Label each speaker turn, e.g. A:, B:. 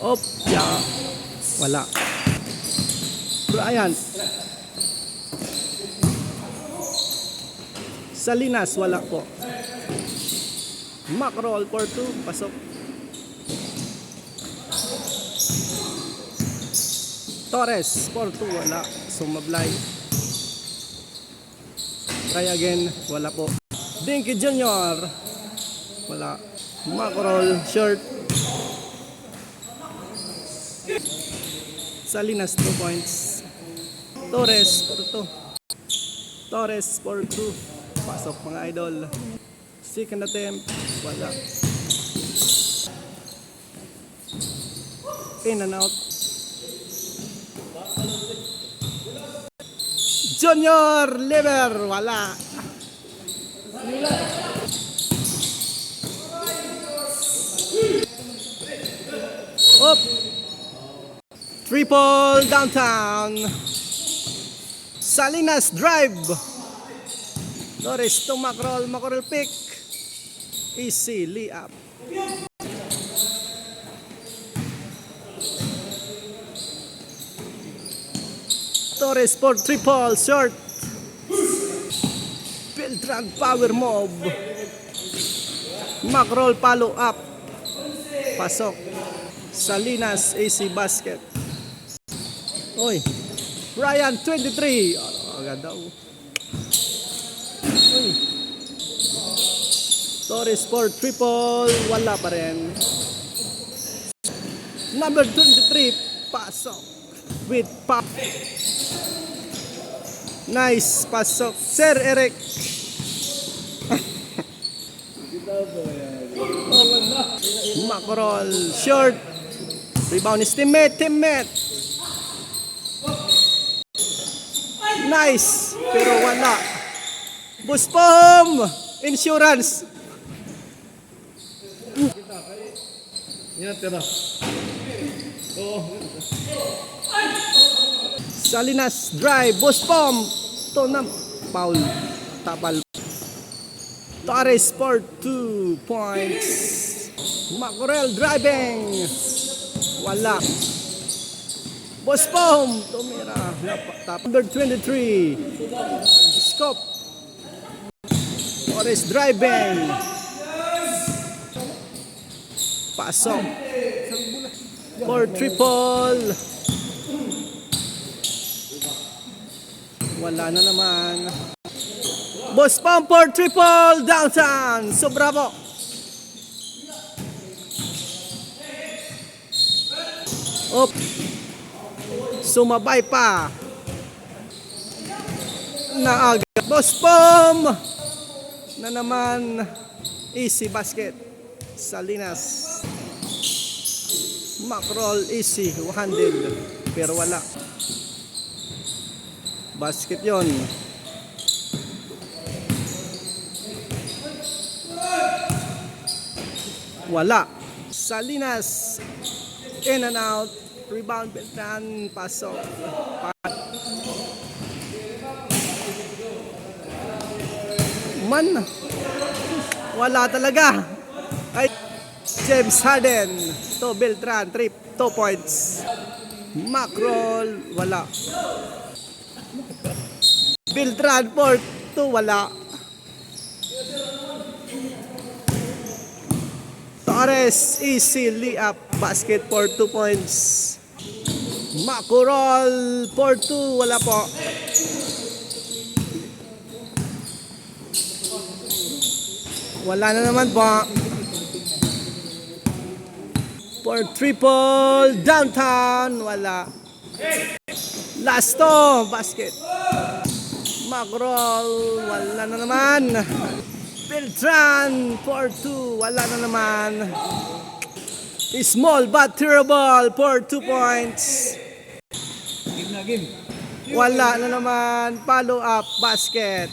A: Op, yeah. Wala. Brian. Salinas, wala po. Macroll for 2, pasok. Torres for 2, wala. Sumablay. Try again, wala po. Dinky Jr. Wala. Macroll, short. Salinas 2 points. Torres for 2. Torres for 2. Pasok mga idol. Second attempt, wala. In and out. Junior Lever, wala. Up. Triple downtown. Salinas drive. Torres to Macroll, Macroll pick. Easy layup. Torres for triple short. Beltran power move. Macroll follow up. Pasok. Salinas AC basket. Oy. Brian 23. Ganda. Uy. Torres for triple, wala pa rin. Number 23, pasok with pop. Nice, pasok. Sir Eric. Macroll, short. Rebound is teammate. Nice, pero wala. Buspom! Insurance! Salinas drive, Buspom! Ito na, foul, tapal. Torres for 2 points. Macroll driving. Wala. Buspom! Tumira. Number 23. Scope. Torres driving. Pasok. For triple. Wala na naman. Buspom for triple downtown. So bravo. Up. Sumabay pa. Naaga. Buspom na naman. Easy basket. Salinas. Macroll easy. 100. Pero wala. Basket yon. Wala. Salinas. In and out. Rebound Beltran. Pasok. Man. Wala talaga. Ay, James Harden. To Beltran. 2 points. Macroll. Wala. Beltran for 2. Wala. Torres easy layup basket for 2 points. Macroll for 2. Wala po. Wala na naman po. For triple downtown. Wala. Last to basket. Macroll. Wala na naman. Beltran for 2. Wala na naman. Small but terrible for 2 points. Wala na naman. Follow up basket.